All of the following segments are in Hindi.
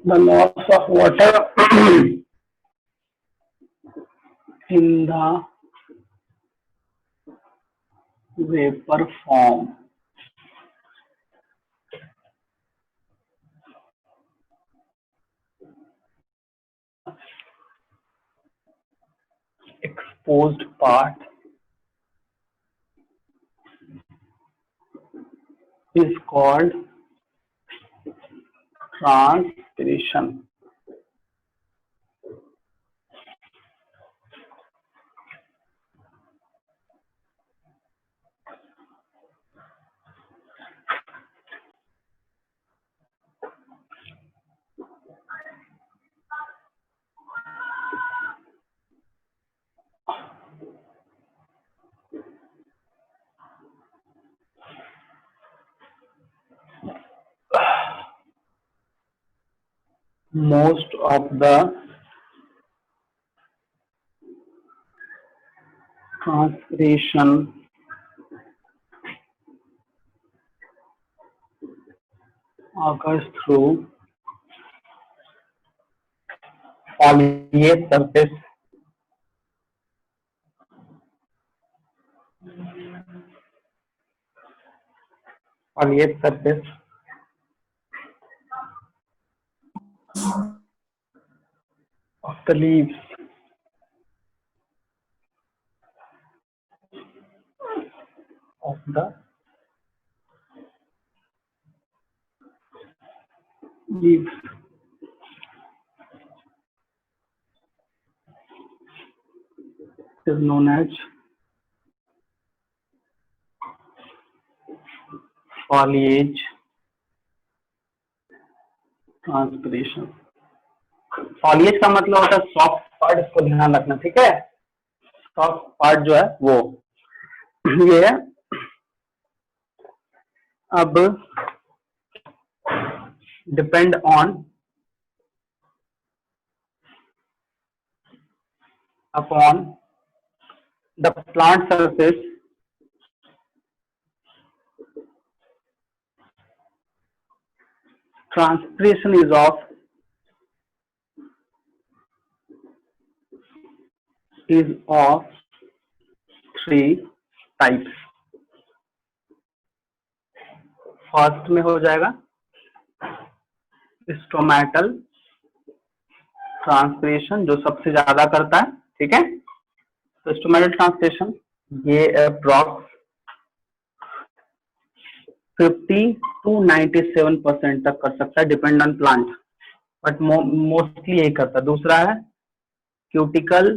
The loss of water in the vapor form in the exposed part is called transpiration. Most of the transpiration occurs through foliate surface foliate surface of the leaves of the leaves. It is known as foliage transpiration. Foliage का मतलब होता है सॉफ्ट पार्ट, इसको ध्यान रखना, ठीक है। सॉफ्ट पार्ट जो है वो ये है। अब depend on upon the plant surface transpiration is of three types. First में हो जाएगा स्टोमेटल ट्रांसपिरेशन, जो सबसे ज्यादा करता है, ठीक है। तो स्टोमेटल ट्रांसपिरेशन ये अप्रॉक्स 50 to 97% तक कर सकता है, depend on plant, but mostly यही करता है। दूसरा है क्यूटिकल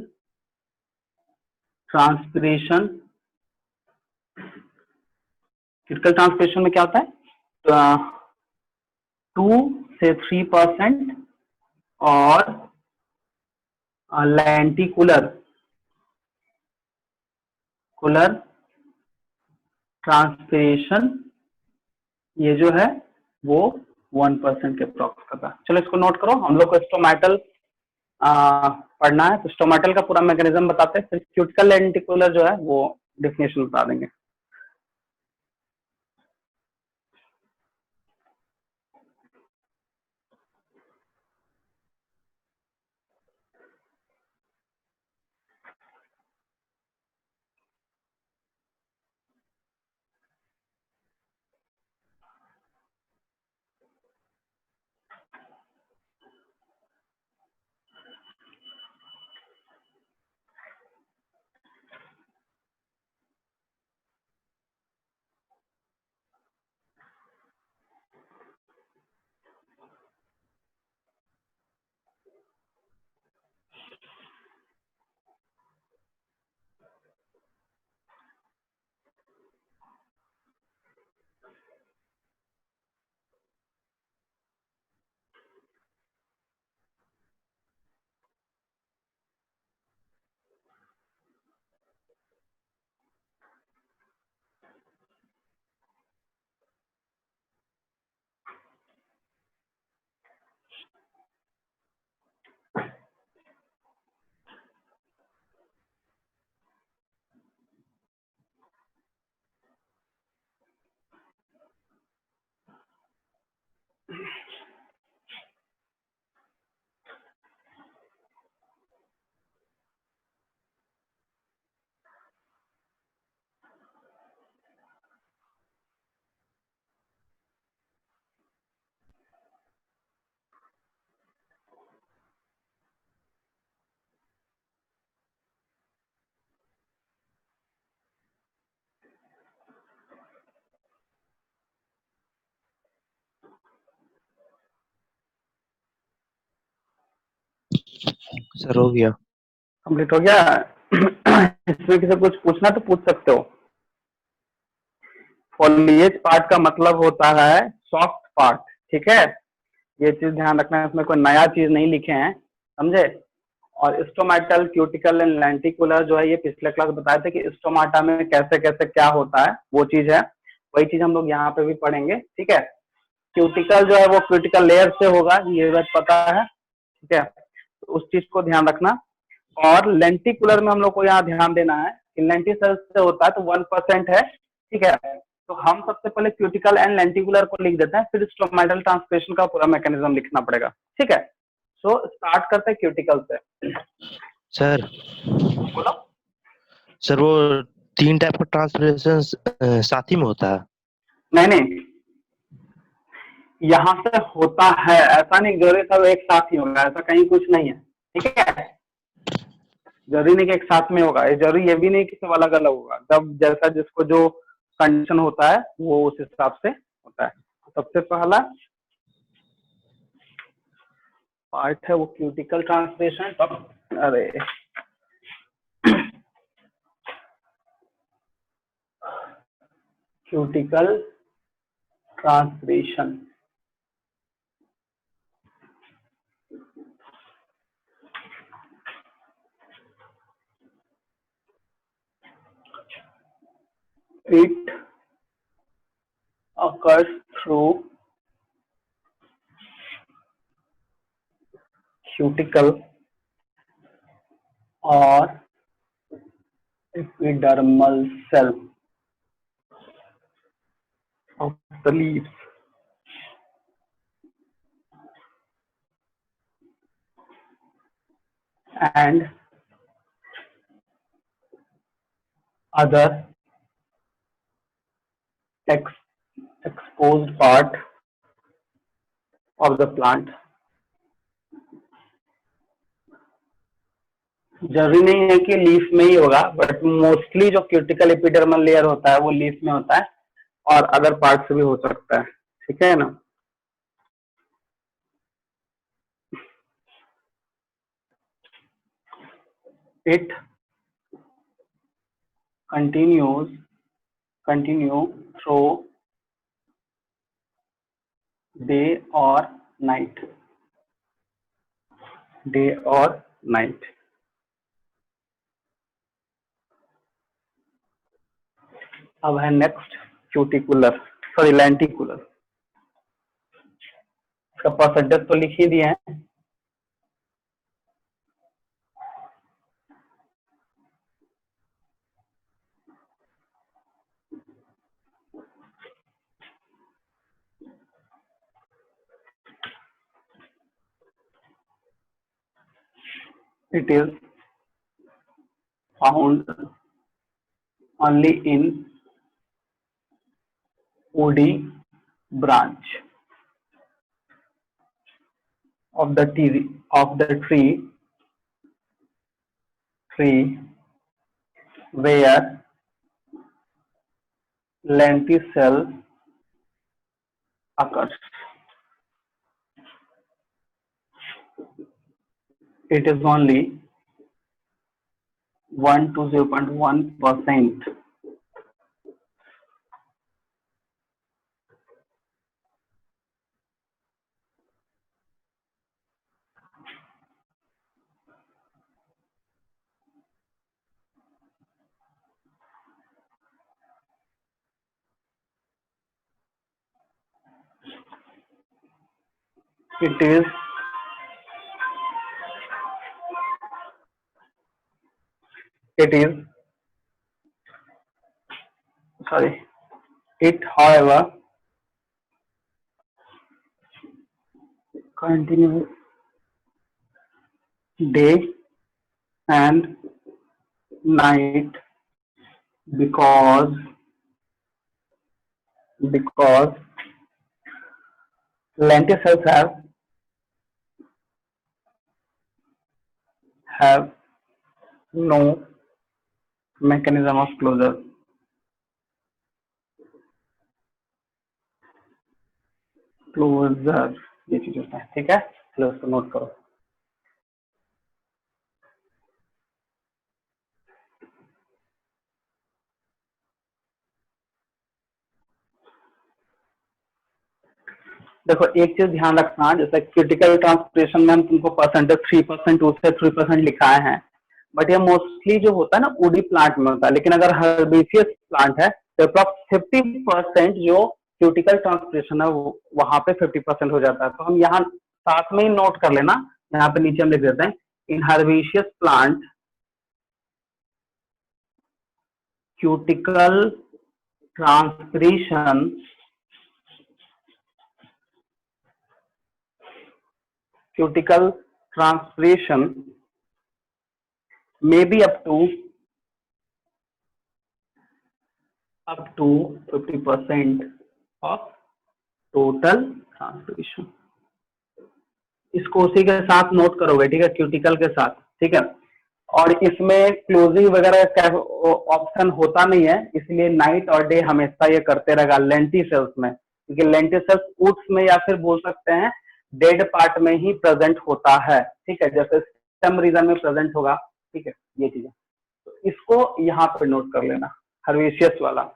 ट्रांसपिरेशन। क्यूटिकल ट्रांसपिरेशन में क्या होता है, 2 से 3% और लेंटिकुलर ट्रांसपिरेशन ये जो है वो 1% के अप्रॉक्स करता है। चलो इसको नोट करो, हम लोग को स्टोमेटल पढ़ना है, तो स्टोमेटल का पूरा मैकेनिज्म बताते हैं, फिर क्यूटिकल लेंटिकुलर जो है वो डेफिनेशन बता देंगे। सर हो गया। कंप्लीट हो गया। इसमें किसी कुछ पूछना तो पूछ सकते हो। फॉलिएज पार्ट का मतलब होता है सॉफ्ट पार्ट, ठीक है। ये चीज ध्यान रखना, इसमें कोई नया चीज नहीं लिखे हैं, समझे। और स्टोमेटल, क्यूटिकल एंड लेंटिकुलर जो है ये पिछले क्लास बताए थे कि स्टोमाटा में कैसे कैसे क्या होता है, वो चीज है। वही चीज हम लोग यहाँ पे भी पढ़ेंगे, ठीक है। क्यूटिकल जो है वो क्यूटिकल लेयर से होगा, ये बात पता है, ठीक है। तो उस चीज को ध्यान रखना। और लेंटिकुलर में हम लोग को यहाँ ध्यान देना है कि लेंटी सेल से होता है तो 1% है, ठीक है। तो हम सबसे पहले क्यूटिकल एंड लेंटिकुलर को लिख देते हैं, फिर स्टोमेटल ट्रांसक्रिप्शन का पूरा मैकेनिज्म लिखना पड़ेगा, ठीक है। सो स्टार्ट करते हैं क्यूटिकल से। सर बोलो। सर वो 3 टाइप का ट्रांसलेशन साथ ही में होता है। नहीं नहीं, यहाँ से होता है, ऐसा नहीं जरूरी सब एक साथ ही होगा, ऐसा कहीं कुछ नहीं है, ठीक है। जरूरी नहीं कि एक साथ में होगा, ये जरूरी ये भी नहीं कि सब अलग अलग होगा, जब जैसा जिसको जो कंडीशन होता है वो उस हिसाब से होता है। सबसे पहला पार्ट है वो क्यूटिकल ट्रांसलेशन। अरे cuticle translation, it occurs through cuticle or epidermal cell of the leaves and other ex exposed part of the plant। जरूरी नहीं है कि लीफ में ही होगा, बट मोस्टली जो क्यूटिकल एपिडर्मल लेयर होता है वो लीफ में होता है, और अदर पार्ट से भी हो सकता है, ठीक है ना। इट कंटिन्यू थ्रू डे और नाइट, डे और नाइट। अब है नेक्स्ट क्यूटिकुलर, सॉरी लेंटिकुलर। इसका परसेंटेज तो लिख ही दिए हैं। It is found only in woody branch of the tree where lenticel occurs. It is only 1 to 0.1%. It is it is sorry. It, however, continues day and night because because lenticels have no mechanism of closure। Closure ये चीज होता है, ठीक है। चलो उसको नोट करो। देखो एक चीज ध्यान रखना, जैसे क्रिटिकल ट्रांसपिरेशन में हम तुमको परसेंटेज 3%, 2 से 3% लिखाए हैं, बट ये मोस्टली जो होता है ना वुडी प्लांट में होता है, लेकिन अगर हर्बेसियस प्लांट है तो अप्रॉक्स 50% जो क्रिटिकल ट्रांसपिरेशन है वो वहां पे 50% हो जाता है। तो हम यहाँ साथ में ही नोट कर लेना, यहाँ पे नीचे हम लिख देते हैं, in herbaceous plant cuticle transpiration may be up to 50% of total transpiration. इसको उसी के साथ नोट करोगे, ठीक है, क्यूटिकल के साथ, ठीक है। और इसमें क्लोजिंग वगैरह ऑप्शन होता नहीं है, इसलिए नाइट और डे हमेशा ये करते रहेगा लेंटी सेल्स में, क्योंकि लेंटी सेल्स वुड्स में या फिर बोल सकते हैं डेड पार्ट में ही प्रेजेंट होता है, ठीक है, जैसे स्टेम रीजन में प्रेजेंट होगा, ठीक है, ये चीजें। तो इसको यहाँ पे नोट कर लेना, हर्बेसियस वाला।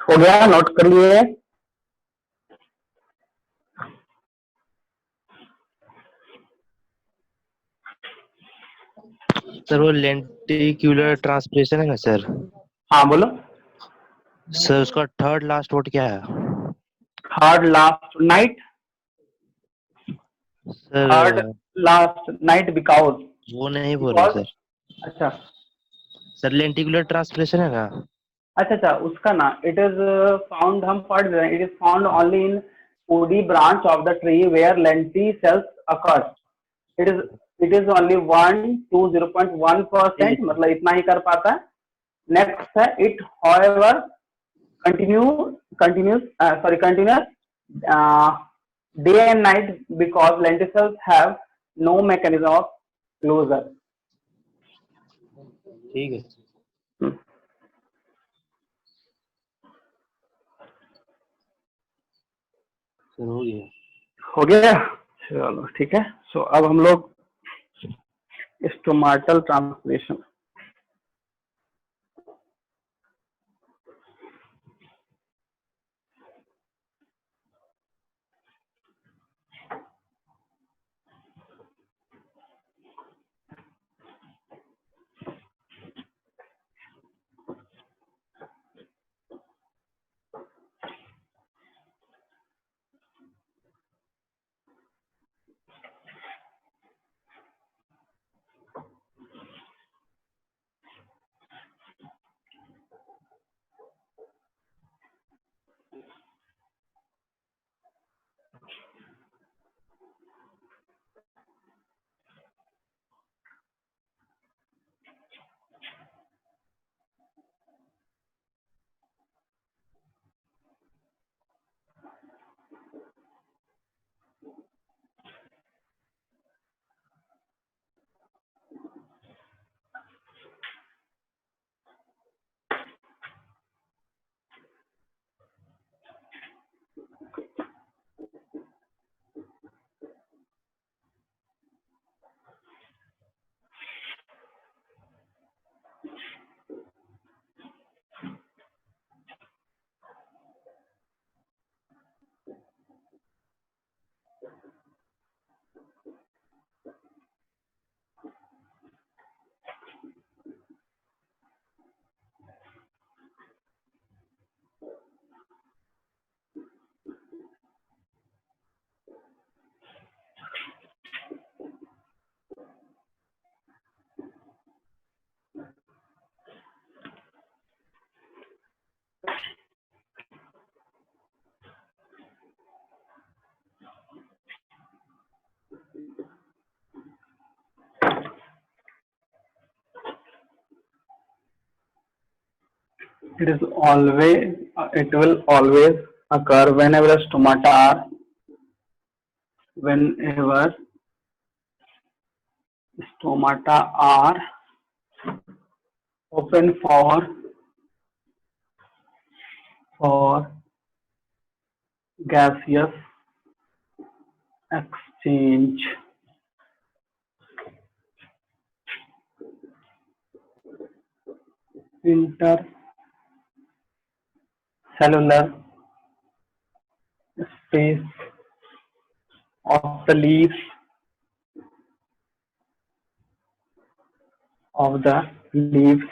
हो गया, नोट कर लिए? सर वो लेंटिक्यूलर ट्रांसपिरेशन है ना सर? हाँ बोलो। सर उसका थर्ड लास्ट वर्ड क्या है? Third last night, third sir last night because, वो नहीं बोल रहे सर। अच्छा सर लेंटिकुलर ट्रांसपिरेशन है ना? अच्छा, उसका ना इट इज फाउंड, हम पढ़ रहे हैं, it is found only in woody branch of the tree where lenticels occurs. It is only 1 to 0.1%, मतलब इतना ही कर पाता है। नेक्स्ट है it however continuous day and night because lenticels have no mechanism of closure. ठीक है सर, हो गया, चलो ठीक है। सो अब हम लोग stomatal translation, it will always occur whenever whenever stomata are open for gaseous exchange. Intercellular space of the leaves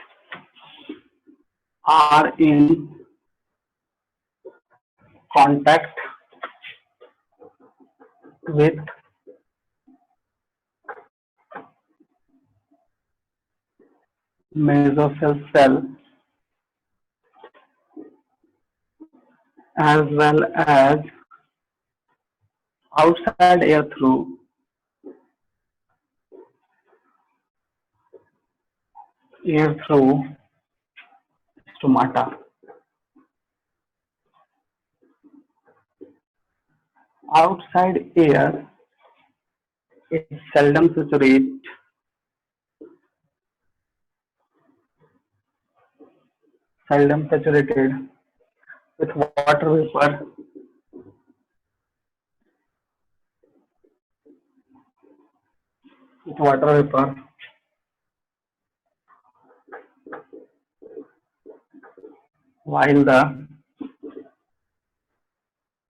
are in contact with mesophyll cell as well as outside air through stomata. Outside air is seldom saturated with water vapor, while the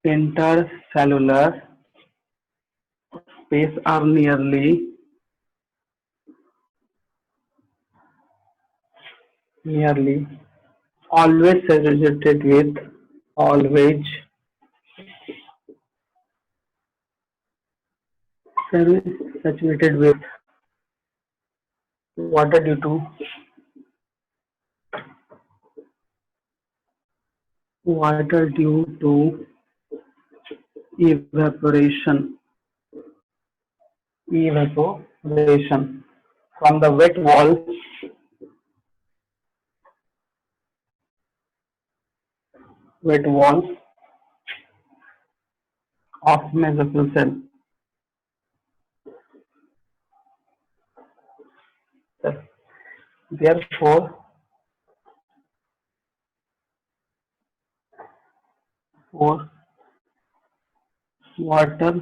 intercellular space are nearly always always saturated with water due to evaporation from the wet walls of mesophyll cell. Therefore, water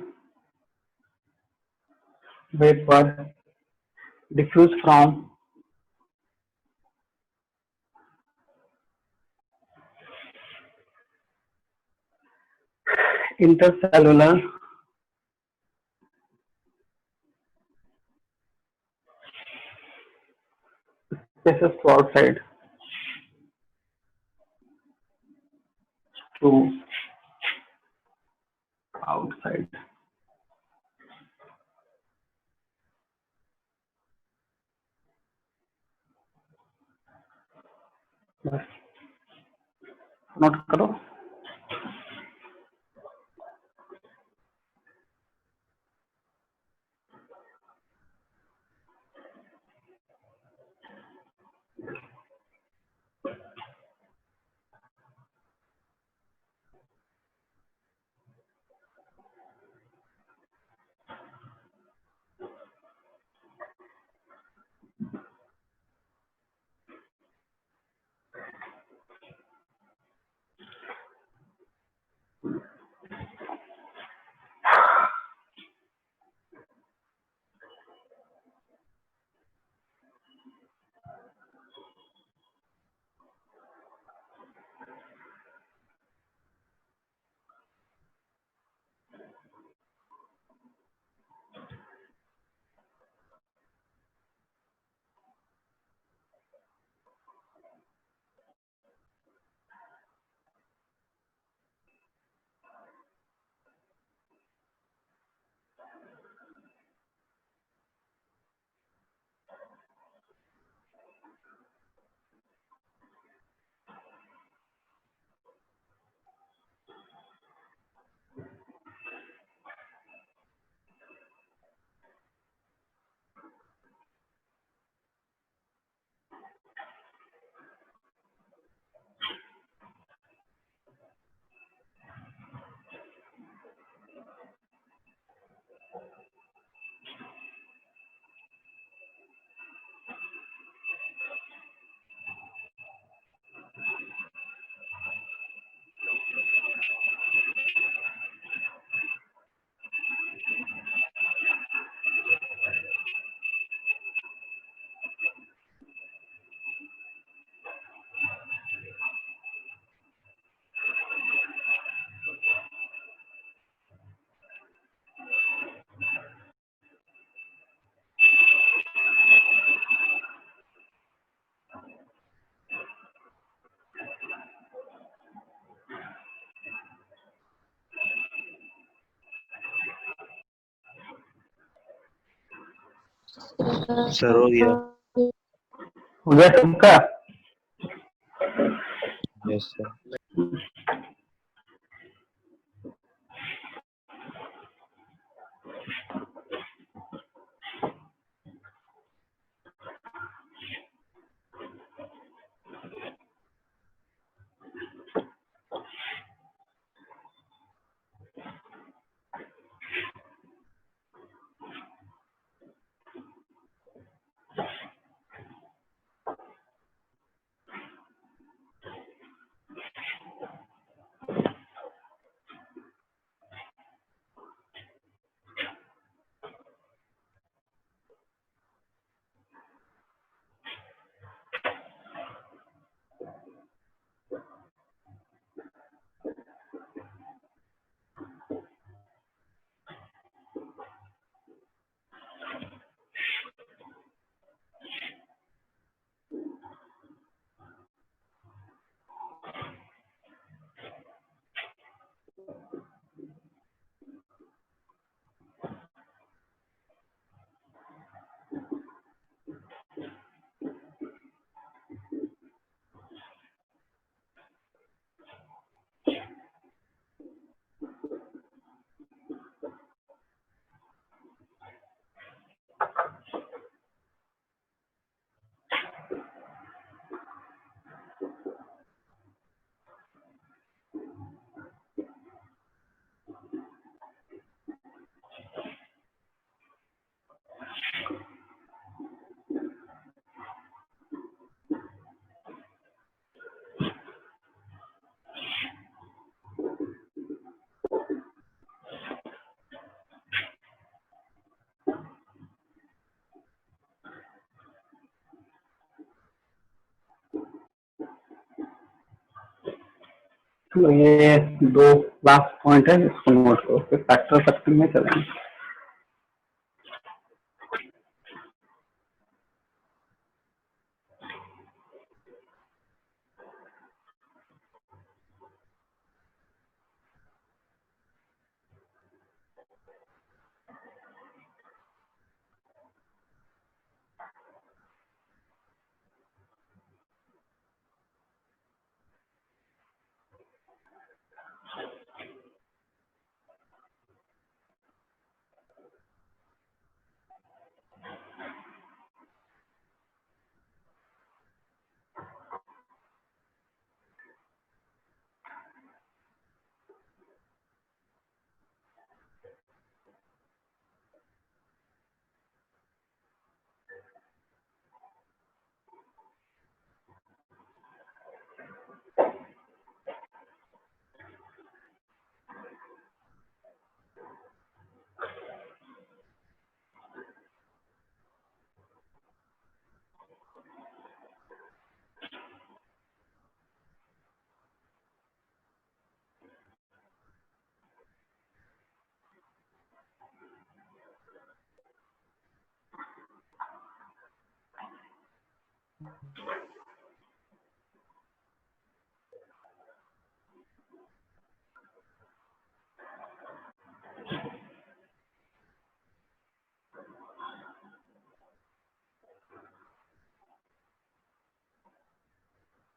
vapor diffuse from intercellular spaces to outside. बस नोट करो. सर हो गया। हो गया सबका? Yes sir. तो ये दो लास्ट पॉइंट है, इसको नोट करो, फिर फैक्टर सेक्शन में चलेंगे।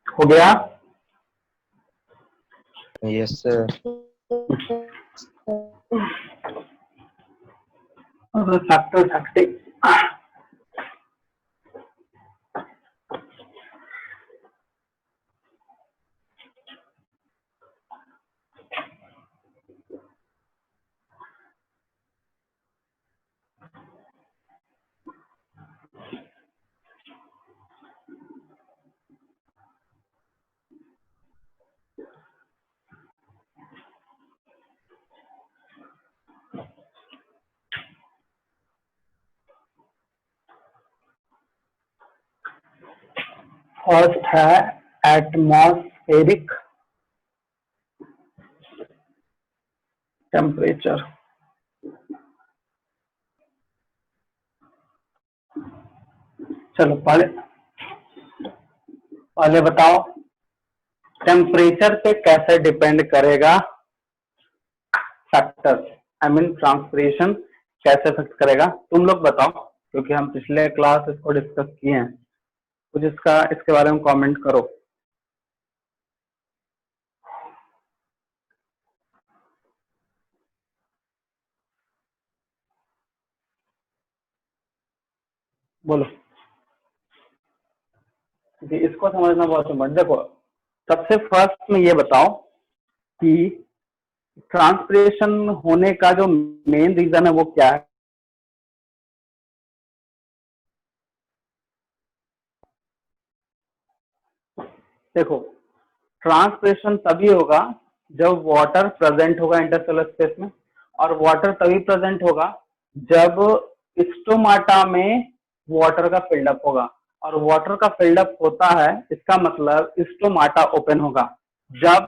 हो गया? Yes sir. फैक्टर सेक्टिंग फर्स्ट है एटमॉस्फेरिक टेम्परेचर। चलो पहले बताओ टेम्परेचर पे कैसे डिपेंड करेगा फैक्टर, आई मीन ट्रांसपिरेशन कैसे इफेक्ट करेगा, तुम लोग बताओ। क्योंकि हम पिछले क्लास इसको डिस्कस किए हैं। कुछ इसके बारे में कमेंट करो। बोलो, क्योंकि इसको समझना बहुत इम्पोर्टेंट। देखो, सबसे फर्स्ट में ये बताओ कि ट्रांसपिरेशन होने का जो मेन रीजन है वो क्या है। देखो, ट्रांसपिरेशन तभी होगा जब वाटर प्रेजेंट होगा इंटरसेलुलर स्पेस में, और वाटर तभी प्रेजेंट होगा जब स्टोमाटा में वाटर का फिल्डअप होगा। और वाटर का फिल्डअप होता है, इसका मतलब स्टोमाटा ओपन होगा। जब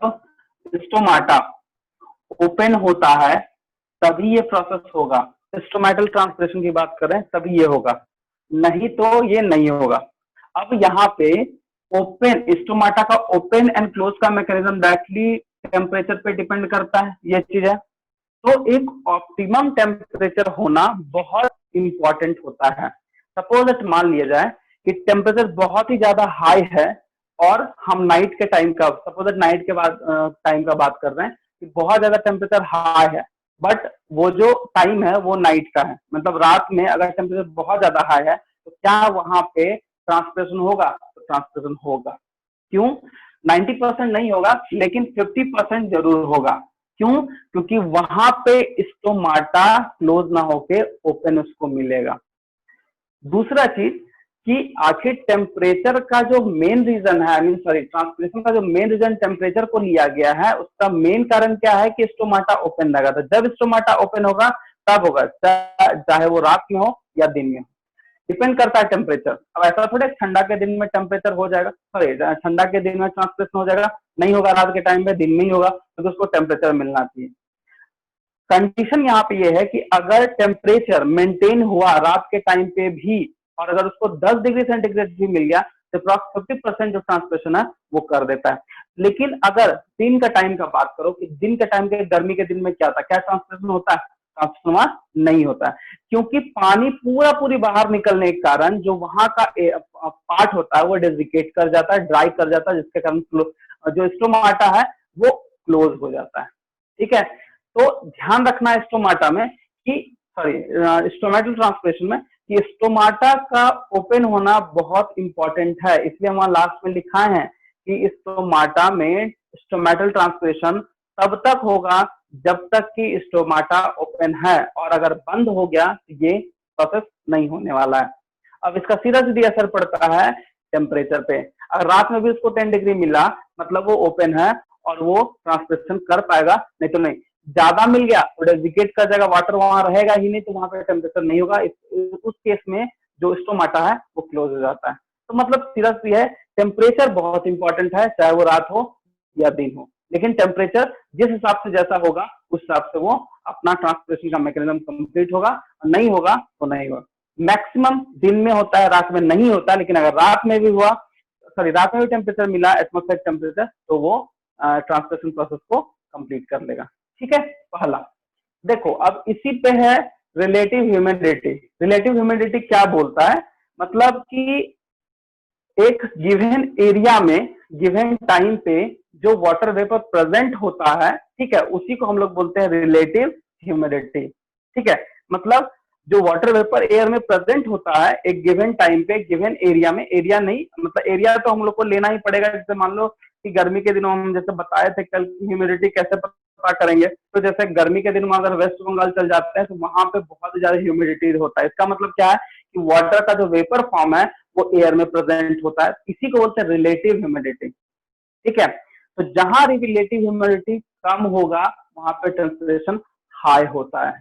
स्टोमाटा ओपन होता है तभी ये प्रोसेस होगा। स्टोमेटल ट्रांसपिरेशन की बात करें तभी ये होगा, नहीं तो ये नहीं होगा। अब यहाँ पे ओपन स्टोमाटा का ओपन एंड क्लोज का मैकेनिज्म डायरेक्टली टेम्परेचर पे डिपेंड करता है, ये चीज है। तो एक ऑप्टिमम टेम्परेचर होना बहुत इंपॉर्टेंट होता है। सपोज इट मान लिया जाए कि टेम्परेचर बहुत ही ज्यादा हाई है और हम नाइट के टाइम का, सपोज नाइट के बाद टाइम का बात कर रहे हैं कि बहुत ज्यादा टेम्परेचर हाई है, बट वो जो टाइम है वो नाइट का है, मतलब रात में अगर टेम्परेचर बहुत ज्यादा हाई है तो क्या वहां पे ट्रांसपिरेशन होगा? तो ट्रांसपिरेशन होगा। क्यों? 90% नहीं होगा, लेकिन 50% जरूर होगा। क्यों? क्योंकि वहां पे स्टोमाटा क्लोज ना होके ओपन उसको मिलेगा। दूसरा चीज कि आखिर टेम्परेचर का जो मेन रीजन है, ट्रांसपिरेशन का जो मेन रीजन टेम्परेचर को लिया गया है, उसका मेन कारण क्या है कि स्टोमाटा ओपन रहेगा। तो जब स्टोमाटा ओपन होगा तब होगा, चाहे वो रात में हो या दिन में हो, डिपेंड करता है टेम्परेचर। अब ऐसा थोड़े ठंडा के दिन में टेम्परेचर हो जाएगा, सॉरी ठंडा के दिन में ट्रांसपिरेशन हो जाएगा, नहीं होगा। रात के टाइम में, दिन में ही होगा, तो उसको टेम्परेचर मिलना चाहिए। कंडीशन यहाँ पे ये है कि अगर टेम्परेचर मेंटेन हुआ रात के टाइम पे भी, और अगर उसको 10 डिग्री सेंटीग्रेड भी मिल गया, तो अप्रॉक्स 50% जो ट्रांसपिरेशन है वो कर देता है। लेकिन अगर दिन का टाइम का बात करो कि दिन के टाइम के, गर्मी के दिन में क्या था, क्या ट्रांसपिरेशन होता है? ट्रांसपिरेशन नहीं होता है, क्योंकि पानी पूरी बाहर निकलने के कारण जो वहां का पार्ट होता है वो डेजिकेट कर जाता है, ड्राई कर जाता है, जिसके कारण जो स्टोमाटा है वो क्लोज हो जाता है। ठीक है, तो ध्यान रखना है स्टोमाटा में कि, सॉरी स्टोमेटल ट्रांसपिरेशन में, कि स्टोमाटा का ओपन होना बहुत इंपॉर्टेंट है। इसलिए वहां लास्ट में लिखा है कि स्टोमाटा में स्टोमेटल ट्रांसपिरेशन तब तक होगा जब तक कि स्टोमाटा ओपन है, और अगर बंद हो गया तो ये प्रोसेस नहीं होने वाला है। अब इसका सीधा सीधी असर पड़ता है टेम्परेचर पे। अगर रात में भी उसको 10 डिग्री मिला, मतलब वो ओपन है और वो ट्रांसपिरेशन कर पाएगा, नहीं तो नहीं। ज्यादा मिल गया तो डेजिकेट कर जाएगा, वाटर वहां रहेगा ही नहीं, तो वहां पे टेम्परेचर नहीं होगा। उस केस में जो स्टोमाटा है वो क्लोज हो जाता है। तो मतलब सीधा सी है, टेम्परेचर बहुत इंपॉर्टेंट है, चाहे वो रात हो या दिन हो। लेकिन टेम्परेचर जिस हिसाब से जैसा होगा उस हिसाब से वो अपना ट्रांसपिरेशन का मैकेनिज्म कंप्लीट होगा, और नहीं होगा तो नहीं होगा। मैक्सिमम दिन में होता है, रात में नहीं होता। लेकिन अगर रात में भी हुआ, सॉरी रात में भी टेम्परेचर मिला, एटमॉस्फेरिक टेम्परेचर, तो वो ट्रांसपिरेशन प्रोसेस को कंप्लीट कर लेगा। ठीक है, पहला। देखो, अब इसी पे है रिलेटिव ह्यूमिडिटी। रिलेटिव ह्यूमिडिटी क्या बोलता है? मतलब कि एक गिवन एरिया में गिवन टाइम पे जो वाटर वेपर प्रेजेंट होता है, ठीक है, उसी को हम लोग बोलते हैं रिलेटिव ह्यूमिडिटी। ठीक है, मतलब जो वाटर वेपर एयर में प्रेजेंट होता है एक गिवन टाइम पे गिवन एरिया में, एरिया नहीं, मतलब एरिया तो हम लोग को लेना ही पड़ेगा। जैसे मान लो कि गर्मी के दिनों हम जैसे बताए थे कल, ह्यूमिडिटी कैसे पता करेंगे, तो जैसे गर्मी के दिन में अगर वेस्ट बंगाल चल जाते हैं तो वहां पे बहुत ज्यादा ह्यूमिडिटी होता है। इसका मतलब क्या है कि वाटर का जो वेपर फॉर्म है वो एयर में प्रेजेंट होता है, इसी को बोलते हैं रिलेटिव ह्यूमिडिटी। ठीक है, तो जहां रिलेटिव ह्यूमिडिटी कम होगा वहां पे टेम्परेचर हाई होता है।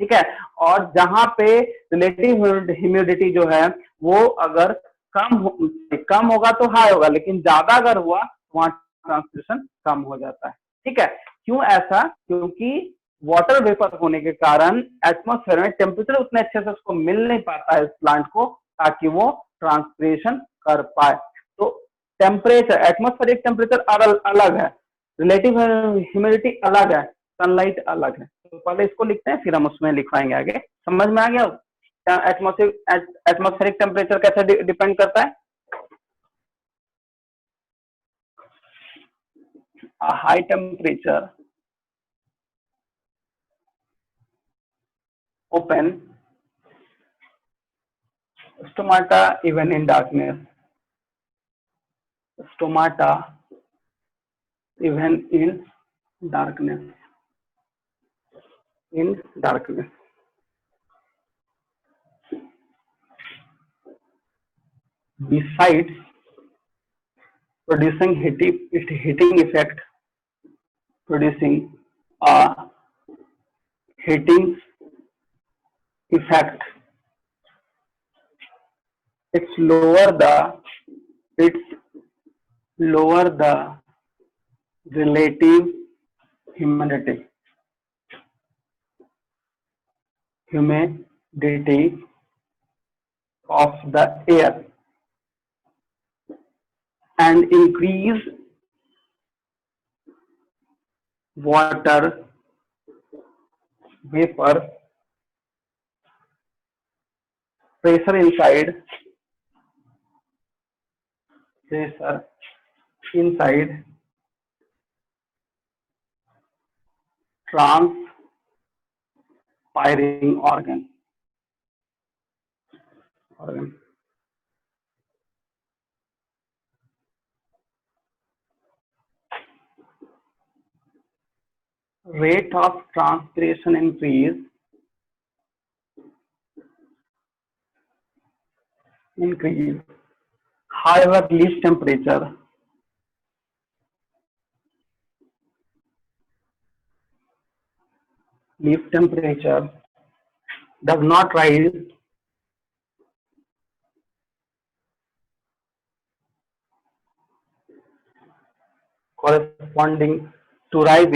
ठीक है, और जहां पे रिलेटिव ह्यूमिडिटी जो है वो अगर कम होगा तो हाई होगा, लेकिन ज्यादा अगर हुआ तो वहां ट्रांसपिरेशन कम हो जाता है। ठीक है, क्यों ऐसा? क्योंकि वाटर वेपर होने के कारण एटमॉस्फेयर में टेम्परेचर उतने अच्छे से उसको मिल नहीं पाता है इस प्लांट को, ताकि वो ट्रांसपिरेशन कर पाए। तो टेम्परेचर, एटमॉस्फेरिक टेम्परेचर अलग है, रिलेटिव ह्यूमिडिटी अलग है, सनलाइट अलग है। तो पहले इसको लिखते हैं, फिर हम उसमें लिखवाएंगे आगे। समझ में आ गया? एटमॉस्फेरिक टेम्परेचर कैसे डिपेंड करता है? A high temperature open stomata even in darkness. Stomata even in darkness. In darkness. Besides producing heating effect, producing a heating effect, it's lower the relative humidity of the air and increase water vapor pressure inside transpiring organ. Rate of transpiration increase. However, least temperature does not rise corresponding to rise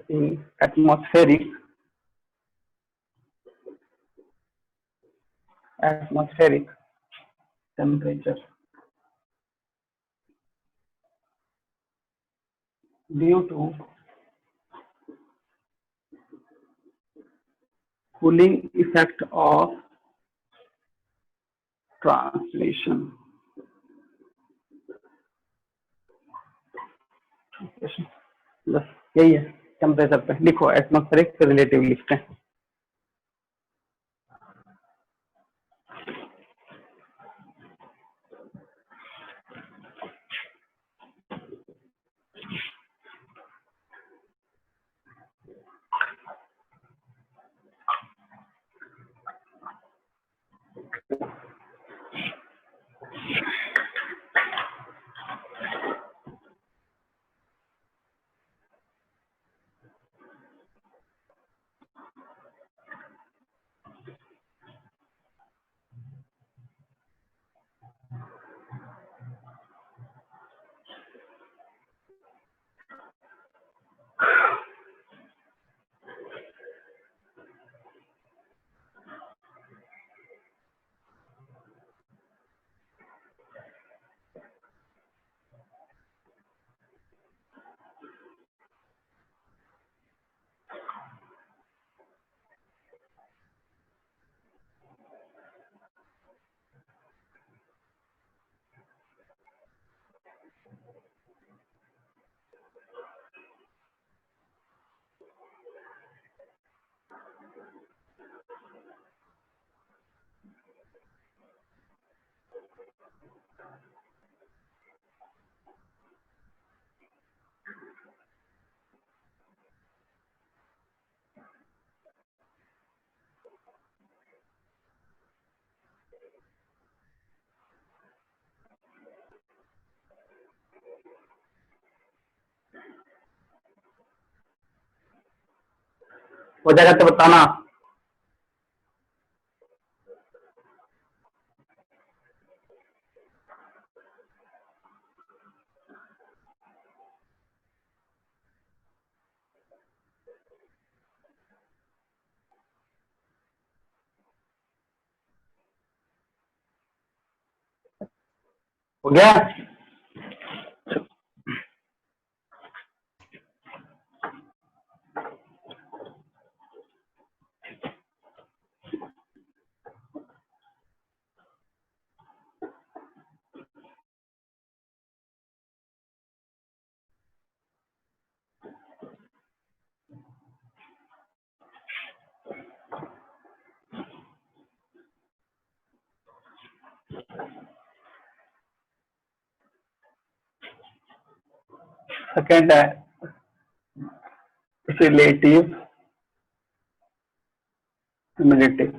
in atmospheric temperature due to cooling effect of translation. बस यही है, टेम्परेचर पे लिखो एटमॉस्फेरिक से रिलेटिव लिखते हैं. हो जाएगा तो बताना. हो गया. सेकेंड है रिलेटिव ह्यूमिडिटी।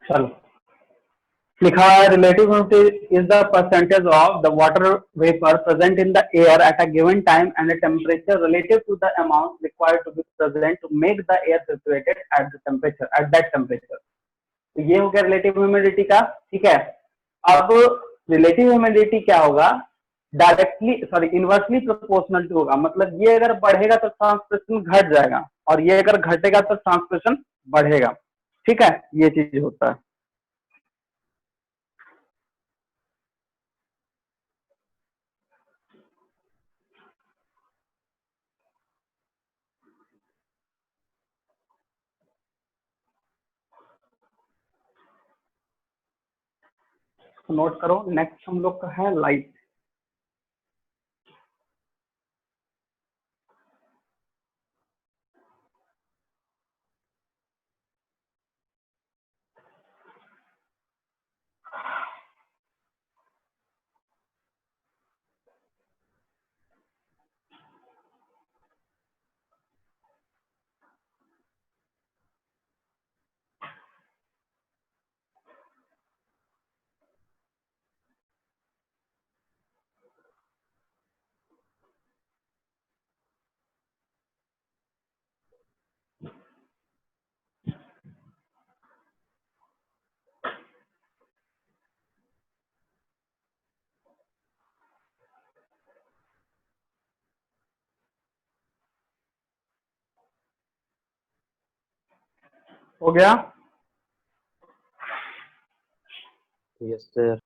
चलो लिखा है relative humidity is the percentage of the water vapour present in the air at a given time and the temperature relative to the amount required to be present to make the air saturated at the temperature at that temperature. तो ये हो गया रिलेटिव ह्यूमिडिटी का। ठीक है, अब रिलेटिव ह्यूमिडिटी क्या होगा, directly sorry inversely proportional to होगा। मतलब ये अगर बढ़ेगा तो ट्रांसपिरेशन घट जाएगा और ये अगर घटेगा तो ट्रांसपिरेशन बढ़ेगा। ठीक है, ये चीज होता है। नोट करो। नेक्स्ट हम लोग का है लाइट। हो गया? Yes sir.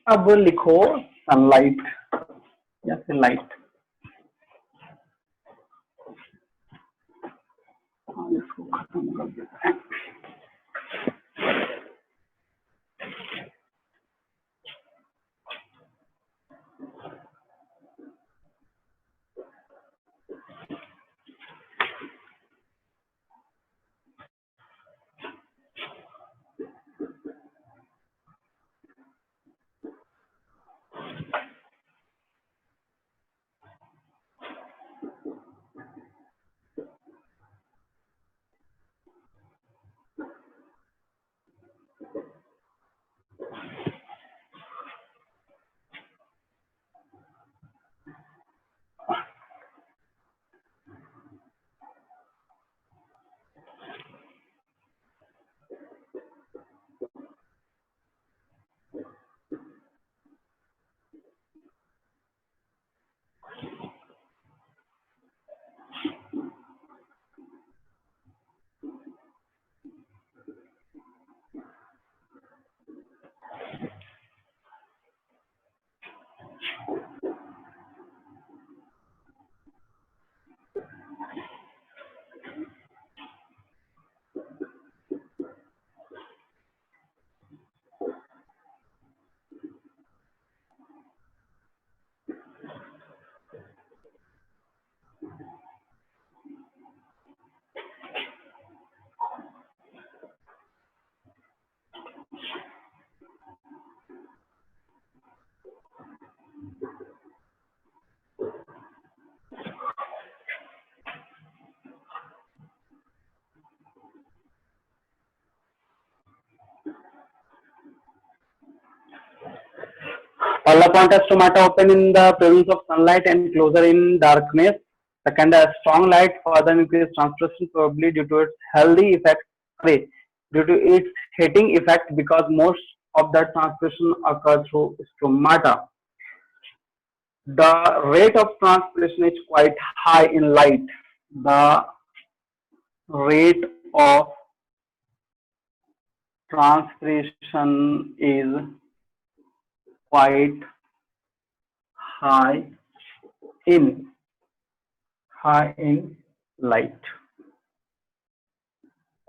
अब लिखो सनलाइट या फिर लाइट। इसको खत्म कर देते हैं। Palla point has stomata open in the presence of sunlight and closer in darkness. Second, a strong light further increases transmission probably due to its healthy effect. Sorry, due to its heating effect because most of the transmission occurs through stomata. The rate of transpiration is quite high in light. The rate of transpiration is quite high in light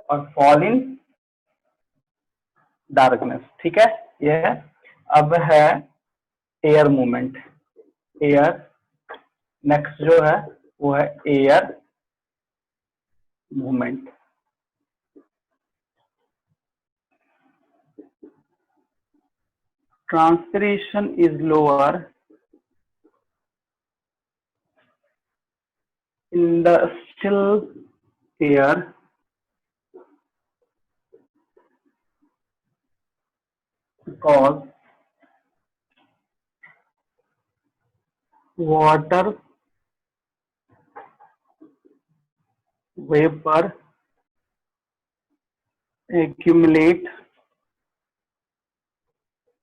और fall in darkness. ठीक है, ये है. अब है एयर मूवमेंट. एयर नेक्स्ट जो है वो है air movement. Transpiration is lower in the still air because water vapor accumulate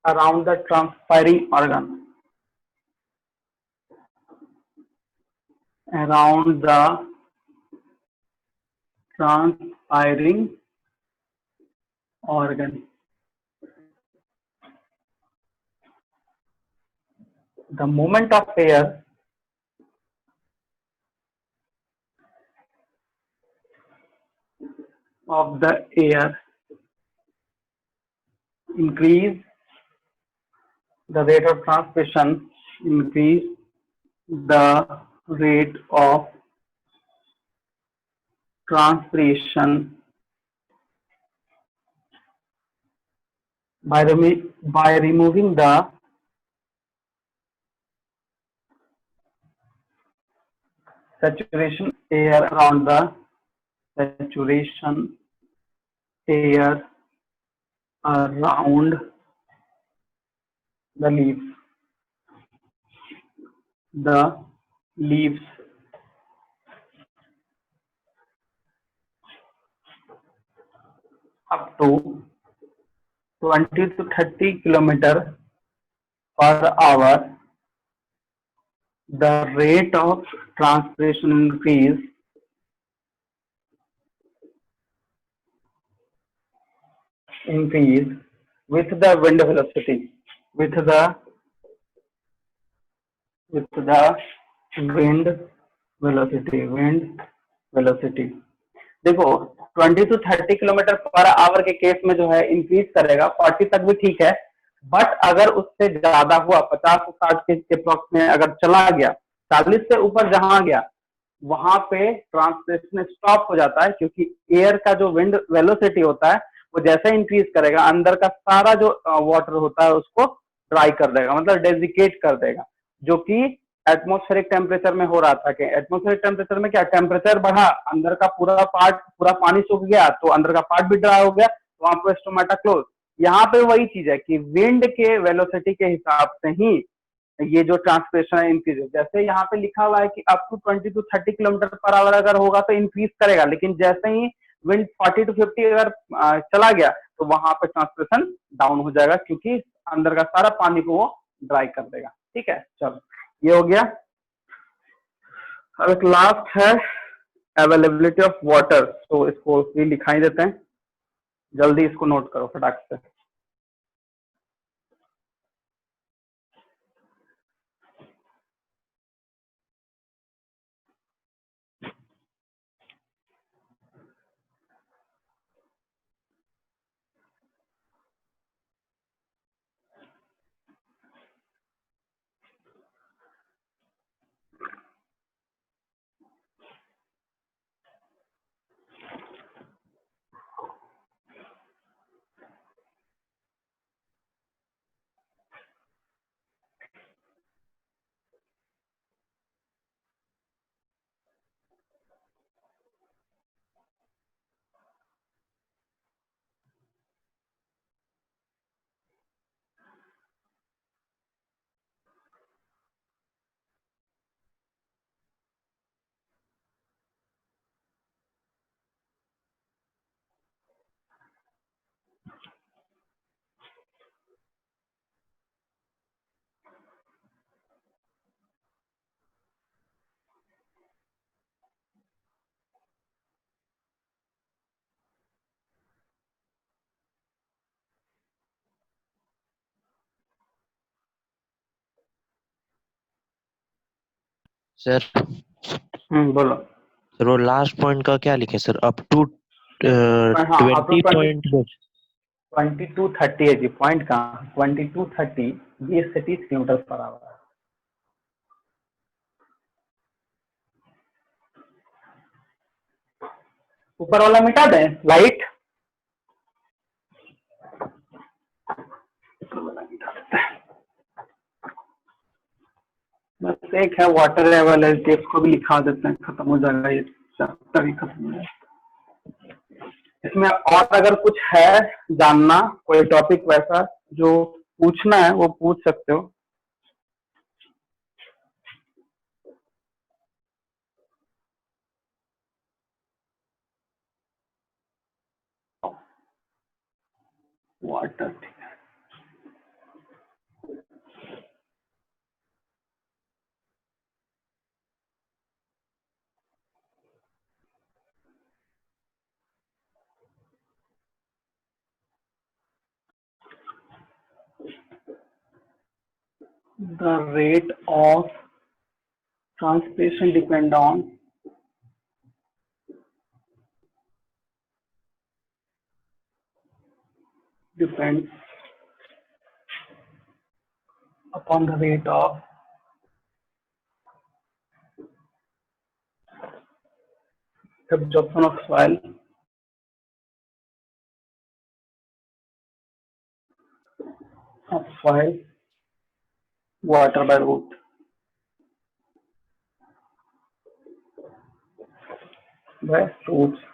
around the transpiring organ. Around the transpiring organ. The movement of air increase the rate of transpiration, increase the rate of transpiration by removing the saturation air around the saturation air around the leaves. The leaves up to 20 to 30 kilometer per hour. The rate of transpiration increase with the wind velocity. With the wind velocity. देखो 20 to 30 किलोमीटर पर आवर के केस में जो है इंक्रीज करेगा. 40 तक भी ठीक है, बट अगर उससे ज्यादा हुआ 50 से 60 के अप्रॉक्स में अगर चला गया, 40 से ऊपर जहां गया वहां पे ट्रांसलेशन स्टॉप हो जाता है, क्योंकि एयर का जो विंड वेलोसिटी होता है वो जैसे इंक्रीज करेगा अंदर का सारा जो वाटर होता है उसको ड्राई कर देगा, मतलब डेजिकेट कर देगा, जो कि एटमॉस्फेरिक टेम्परेचर में हो रहा था. कि एटमॉस्फेरिक टेम्परेचर में क्या टेम्परेचर बढ़ा, अंदर का पूरा पानी सूख गया तो अंदर का पार्ट भी ड्राई हो गया, तो वहां पे स्टोमाटा क्लोज. यहाँ पे वही चीज है कि विंड के वेलोसिटी के हिसाब से ही ये जो ट्रांसपिरेशन इंक्रीज है. जैसे यहाँ पे लिखा हुआ है कि up to 20 to 30 kilometre per hour अगर होगा तो इंक्रीज करेगा, लेकिन जैसे ही विंड 40 to 50 अगर चला गया तो वहां पे ट्रांसपिरेशन डाउन हो जाएगा, क्योंकि अंदर का सारा पानी को वो ड्राई कर देगा. ठीक है, चलो ये हो गया. अब एक लास्ट है अवेलेबिलिटी ऑफ वाटर, तो इसको भी लिखाई देते हैं. जल्दी इसको नोट करो फटाक से. सर बोलो। सर वो लास्ट पॉइंट का क्या लिखे सर, अप टू हाँ, अप टू 20 पॉइंट। 2230 है जी, पॉइंट कहाँ, 2230, 20 से 30 किलोमीटर पर आवर है। ऊपर वाला मिटा दें लाइट, ऊपर वाला मिटा देते हैं। बस एक है वाटर लेवल है, इसको भी लिखा देते हैं, खत्म हो जाएगा ये चैप्टर ही खत्म हो जाएगा। इसमें और अगर कुछ है जानना, कोई टॉपिक वैसा जो पूछना है वो पूछ सकते हो। वाटर, ठीक है। The rate of translation depend on depends upon the rate of absorption of soil water by root। by roots।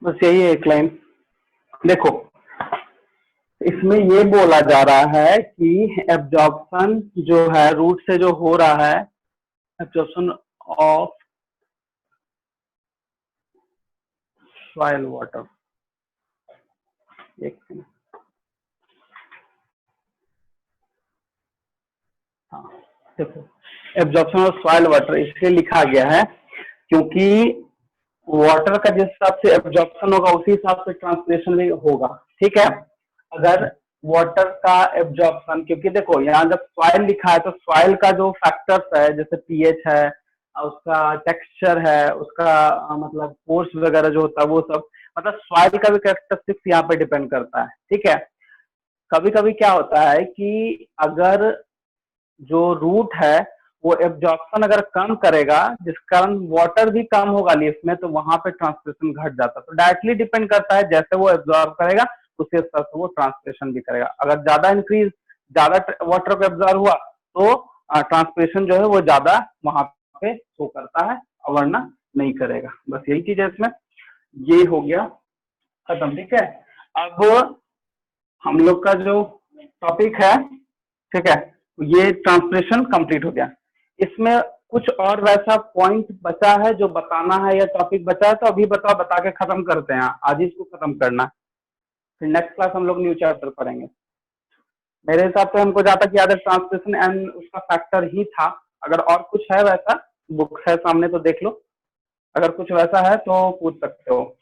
बस यही है एक लाइन। देखो, इसमें ये बोला जा रहा है कि एब्जॉर्प्शन जो है रूट से जो हो रहा है, एब्जॉर्प्शन ऑफ सॉइल वाटर। एक मिनट, हाँ देखो, एब्जॉर्प्शन ऑफ सॉइल वाटर इसलिए लिखा गया है क्योंकि वाटर का जिस हिसाब से एब्जॉर्प्शन होगा उसी हिसाब से ट्रांसलेशन भी होगा। ठीक है, अगर वाटर का एब्जॉर्प्शन, क्योंकि देखो यहाँ जब सॉइल लिखा है तो सॉइल का जो फैक्टर्स है जैसे पीएच है, उसका टेक्सचर है, उसका मतलब फोर्स वगैरह जो होता है वो सब, मतलब सॉइल का भी कैरेक्टरिस्टिक्स यहाँ पे डिपेंड करता है। ठीक है, कभी कभी क्या होता है कि अगर जो रूट है वो एब्जॉर्प्शन अगर कम करेगा जिस कारण वाटर भी कम होगा लीफ में, तो वहां पे ट्रांसलेशन घट जाता है। तो डायरेक्टली डिपेंड करता है, जैसे वो एब्जॉर्ब करेगा उसी हिसाब से वो ट्रांसलेशन भी करेगा। अगर ज्यादा इंक्रीज, ज्यादा वाटर को एब्जॉर्ब हुआ तो ट्रांसलेशन जो है वो ज्यादा वहां पे शो करता है, वरना नहीं करेगा। बस यही चीज है इसमें। ये हो गया खत्म। ठीक है, अब हम लोग का जो टॉपिक है, ठीक है, ये ट्रांसलेशन कंप्लीट हो गया। इसमें कुछ और वैसा पॉइंट बचा है जो बताना है या टॉपिक बचा है तो अभी बताओ, बता के खत्म करते हैं। आज ही इसको खत्म करना है, फिर नेक्स्ट क्लास हम लोग न्यू चैप्टर पढ़ेंगे। मेरे हिसाब से हमको जहाँ तक याद है ट्रांसलेशन एंड उसका फैक्टर ही था। अगर और कुछ है वैसा, बुक है सामने तो देख लो, अगर कुछ वैसा है तो पूछ सकते हो।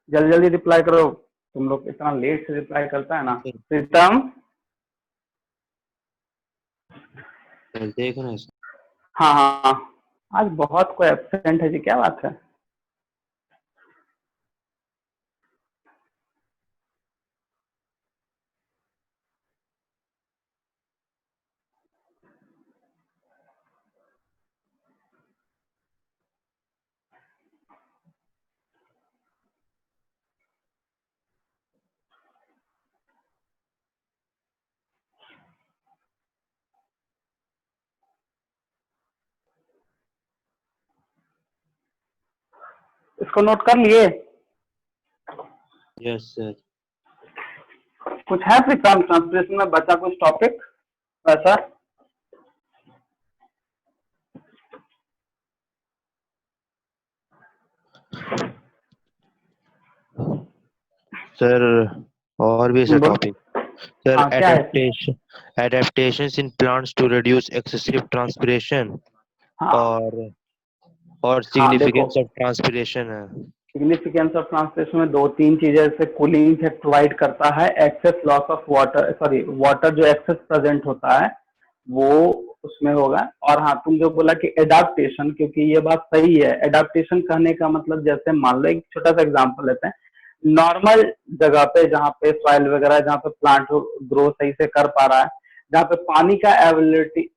जल्दी जल्दी रिप्लाई करो, तुम लोग इतना लेट से रिप्लाई करता है ना। प्रीतम, देख रहे हैं सर। हाँ हाँ हाँ, आज बहुत कोई एब्सेंट है जी, क्या बात है। इसको नोट कर लिए? Yes sir. कुछ है प्रीतम ट्रांसलेशन में बचा कुछ टॉपिक वैसा? सर और भी ऐसा बोल। टॉपिक सर, हाँ क्या है इसमें? Adaptations in plants to reduce excessive transpiration हाँ और हाँ देखो, सिग्निफिकेंस ऑफ ट्रांसपिरेशन है। सिग्निफिकेंस ऑफ ट्रांसलेशन में दो तीन चीजें, जैसे कूलिंग इफेक्ट प्रोवाइड करता है, excess loss of water, sorry water जो एक्सेस प्रेजेंट होता है वो उसमें होगा। और हाँ तुम जो बोला कि एडाप्टेशन, क्योंकि ये बात सही है, एडाप्टेशन कहने का मतलब जैसे मान लो एक छोटा सा एग्जांपल लेते हैं, नॉर्मल जगह पे जहाँ पे सॉइल वगैरह, जहाँ पे प्लांट ग्रो सही से कर पा रहा है, जहाँ पे पानी का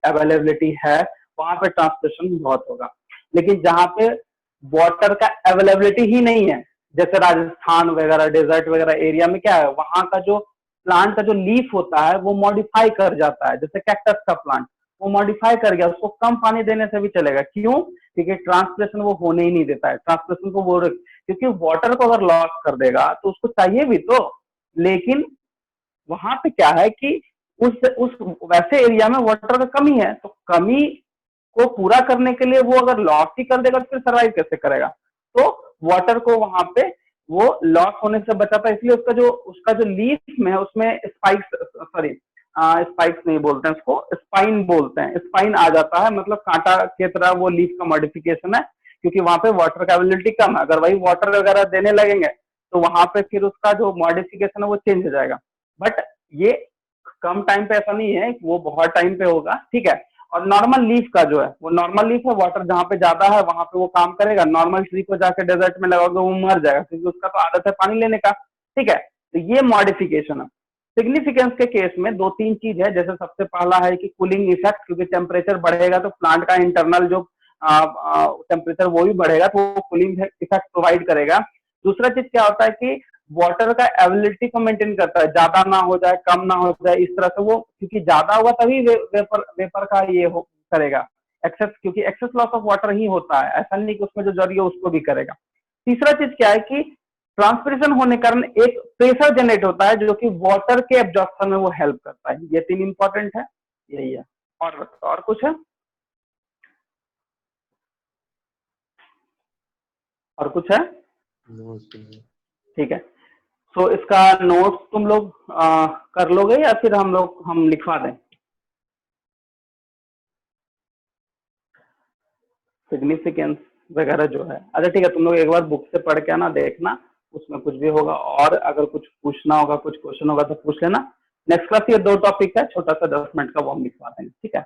अवेलेबिलिटी है, वहां पे ट्रांसलेशन बहुत होगा। लेकिन जहाँ पे वाटर का अवेलेबिलिटी ही नहीं है, जैसे राजस्थान वगैरह डेजर्ट वगैरह एरिया में क्या है, वहां का जो प्लांट का जो लीफ होता है वो मॉडिफाई कर जाता है, जैसे कैक्टस का प्लांट वो मॉडिफाई कर गया, उसको कम पानी देने से भी चलेगा। क्यों? क्योंकि ट्रांसप्रेशन वो होने ही नहीं देता है, ट्रांसप्रेशन को वो, क्योंकि वाटर को अगर लॉस कर देगा तो उसको चाहिए भी तो। लेकिन वहां पे क्या है कि उस वैसे एरिया में वाटर का कमी है, तो कमी को पूरा करने के लिए वो अगर लॉस ही कर देगा तो फिर सर्वाइव कैसे करेगा? तो वाटर को वहां पे वो लॉस होने से बचाता है, इसलिए उसका जो लीफ में है उसमें स्पाइक्स, सॉरी स्पाइक्स नहीं बोलते हैं उसको, स्पाइन बोलते हैं, स्पाइन आ जाता है, मतलब कांटा की तरह वो लीफ का मॉडिफिकेशन है, क्योंकि वहां पे वाटर का अवेलेबिलिटी कम है। अगर वही वाटर वगैरह देने लगेंगे तो वहां पे फिर उसका जो मॉडिफिकेशन है वो चेंज हो जाएगा। बट ये कम टाइम पे ऐसा नहीं है, वो बहुत टाइम पे होगा, ठीक है। और नॉर्मल लीफ का जो है वो नॉर्मल लीफ है, वाटर जहाँ पे ज्यादा है वहां पे वो काम करेगा। नॉर्मल ट्री को जाके डेजर्ट में लगाओगे वो मर जाएगा, क्योंकि उसका तो आदत है पानी लेने का, ठीक है। तो ये मॉडिफिकेशन है। सिग्निफिकेंस के केस में दो तीन चीज है, जैसे सबसे पहला है कि कूलिंग इफेक्ट, क्योंकि टेम्परेचर बढ़ेगा तो प्लांट का इंटरनल जो टेम्परेचर वो भी बढ़ेगा, तो वो कूलिंग इफेक्ट प्रोवाइड करेगा। दूसरा चीज क्या होता है कि वाटर का एबिलिटी को मेंटेन करता है, ज्यादा ना हो जाए कम ना हो जाए इस तरह से वो, क्योंकि ज्यादा हुआ तभी वेपर का ये हो करेगा एक्सेस, क्योंकि एक्सेस लॉस ऑफ वाटर ही होता है, ऐसा नहीं कि उसमें जो जरूरी है उसको भी करेगा। तीसरा चीज क्या है कि ट्रांसपिरेशन होने के कारण एक प्रेशर जनरेट होता है जो कि वाटर के एब्जॉर्प्शन में वो हेल्प करता है। ये तीन इंपॉर्टेंट है, यही है। और कुछ है? और कुछ है? ठीक है। तो इसका नोट्स तुम लोग कर लोगे या फिर हम लिखवा दें? सिग्निफिकेंस वगैरह जो है, अच्छा ठीक है, तुम लोग एक बार बुक से पढ़ के आना, देखना उसमें कुछ भी होगा, और अगर कुछ पूछना होगा, कुछ क्वेश्चन होगा तो पूछ लेना। नेक्स्ट क्लास ये दो टॉपिक है, छोटा सा 10 मिनट का, वो हम लिखवा देंगे, ठीक है।